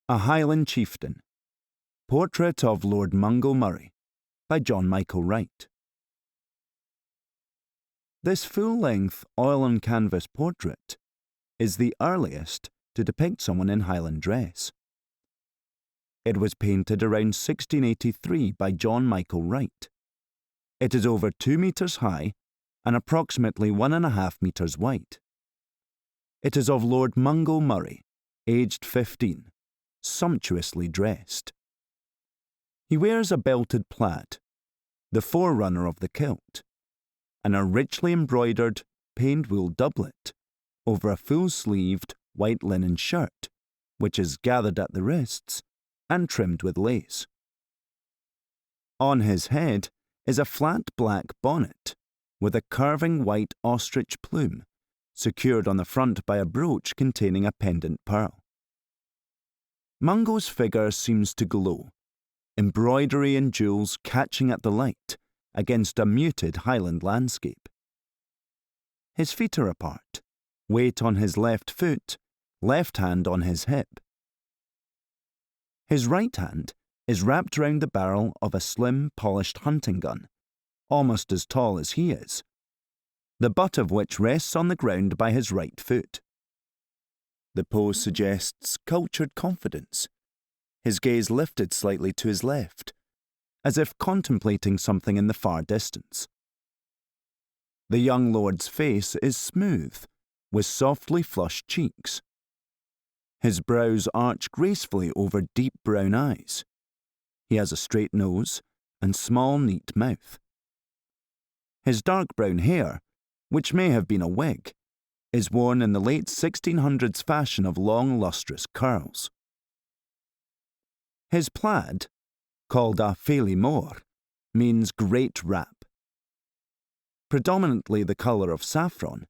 A Highland Chieftain. Portrait of Lord Mungo Murray by John Michael Wright. This full-length oil-on-canvas portrait is the earliest to depict someone in Highland dress. It was painted around 1683 by John Michael Wright. It is over 2 metres high and approximately 1.5 metres wide. It is of Lord Mungo Murray, aged 15, sumptuously dressed. He wears a belted plaid, the forerunner of the kilt, and a richly embroidered paned wool doublet over a full-sleeved white linen shirt, which is gathered at the wrists and trimmed with lace. On his head is a flat black bonnet with a curving white ostrich plume, secured on the front by a brooch containing a pendant pearl. Mungo's figure seems to glow, embroidery and jewels catching at the light against a muted Highland landscape. His feet are apart, weight on his left foot, left hand on his hip. His right hand is wrapped round the barrel of a slim, polished hunting gun, almost as tall as he is, the butt of which rests on the ground by his right foot. The pose suggests cultured confidence, his gaze lifted slightly to his left, as if contemplating something in the far distance. The young lord's face is smooth, with softly flushed cheeks. His brows arch gracefully over deep brown eyes. He has a straight nose and small, neat mouth. His dark brown hair, which may have been a wig, is worn in the late 1600s fashion of long, lustrous curls. His plaid, called a faily mór, means great wrap. Predominantly the colour of saffron,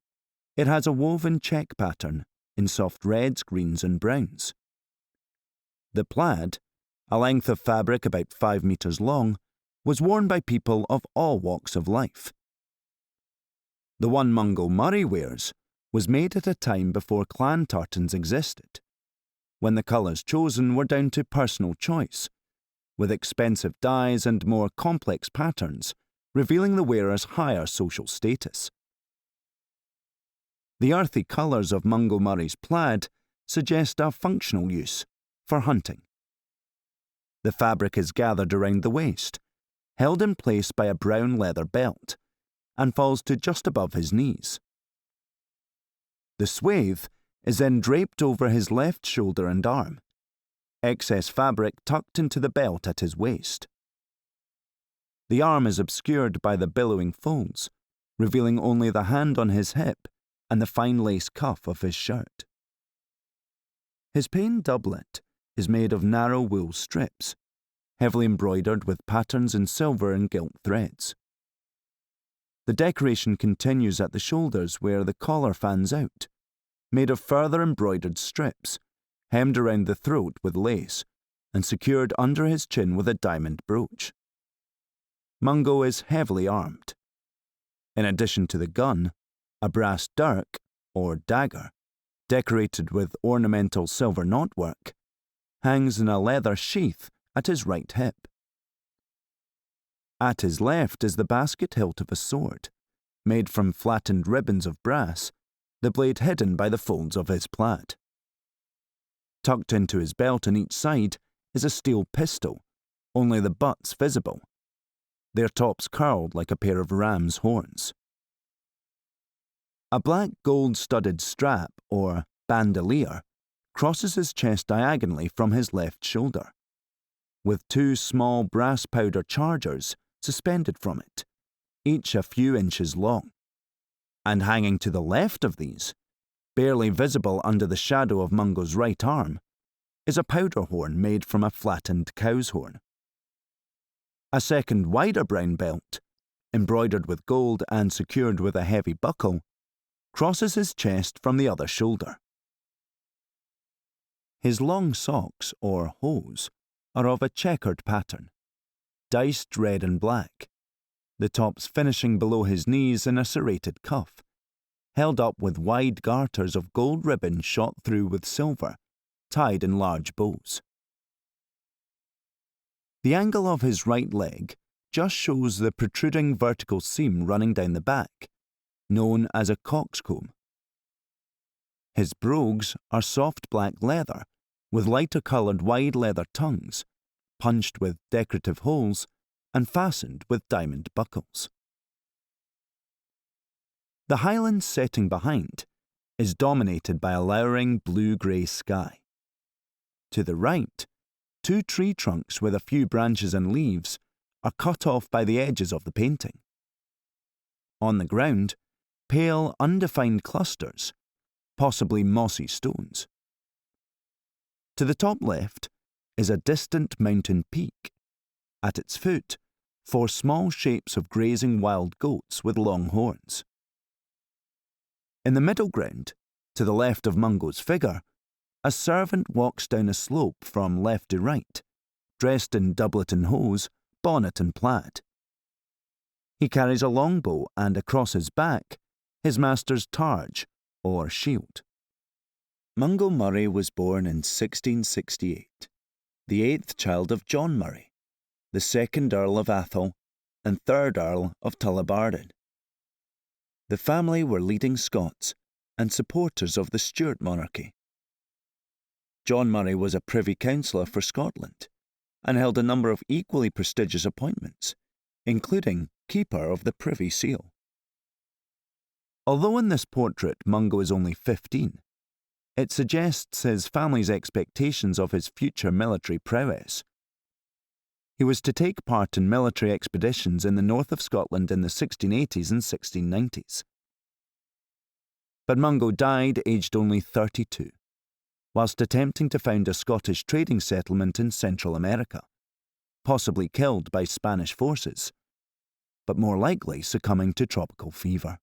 it has a woven check pattern in soft reds, greens and browns. The plaid, a length of fabric about 5 metres long, was worn by people of all walks of life. The one Mungo Murray wears was made at a time before clan tartans existed, when the colours chosen were down to personal choice, with expensive dyes and more complex patterns revealing the wearer's higher social status. The earthy colours of Mungo Murray's plaid suggest a functional use, for hunting. The fabric is gathered around the waist, held in place by a brown leather belt, and falls to just above his knees. The swathe is then draped over his left shoulder and arm, excess fabric tucked into the belt at his waist. The arm is obscured by the billowing folds, revealing only the hand on his hip and the fine lace cuff of his shirt. His paned doublet is made of narrow wool strips, heavily embroidered with patterns in silver and gilt threads. The decoration continues at the shoulders where the collar fans out, made of further embroidered strips, hemmed around the throat with lace, and secured under his chin with a diamond brooch. Mungo is heavily armed. In addition to the gun, a brass dirk, or dagger, decorated with ornamental silver knotwork, hangs in a leather sheath at his right hip. At his left is the basket hilt of a sword, made from flattened ribbons of brass, the blade hidden by the folds of his plaid. Tucked into his belt on each side is a steel pistol, only the butts visible, their tops curled like a pair of ram's horns. A black gold-studded strap, or bandolier, crosses his chest diagonally from his left shoulder, with 2 small brass powder chargers suspended from it, each a few inches long. And hanging to the left of these, barely visible under the shadow of Mungo's right arm, is a powder horn made from a flattened cow's horn. A second wider brown belt, embroidered with gold and secured with a heavy buckle, crosses his chest from the other shoulder. His long socks, or hose, are of a checkered pattern, diced red and black, the tops finishing below his knees in a serrated cuff, held up with wide garters of gold ribbon shot through with silver tied in large bows. The angle of his right leg just shows the protruding vertical seam running down the back, known as a coxcomb. His brogues are soft black leather with lighter coloured wide leather tongues, punched with decorative holes and fastened with diamond buckles. The Highlands setting behind is dominated by a lowering blue-grey sky. To the right, 2 tree trunks with a few branches and leaves are cut off by the edges of the painting. On the ground, pale, undefined clusters, possibly mossy stones. To the top left is a distant mountain peak. At its foot, 4 small shapes of grazing wild goats with long horns. In the middle ground, to the left of Mungo's figure, a servant walks down a slope from left to right, dressed in doublet and hose, bonnet and plaid. He carries a longbow and across his back, his master's targe, or shield. Mungo Murray was born in 1668, the 8th child of John Murray, the 2nd Earl of Atholl and 3rd Earl of Tullibardine. The family were leading Scots and supporters of the Stuart monarchy. John Murray was a Privy Councillor for Scotland and held a number of equally prestigious appointments, including Keeper of the Privy Seal. Although in this portrait Mungo is only 15, it suggests his family's expectations of his future military prowess. He was to take part in military expeditions in the north of Scotland in the 1680s and 1690s. But Mungo died aged only 32, whilst attempting to found a Scottish trading settlement in Central America, possibly killed by Spanish forces, but more likely succumbing to tropical fever.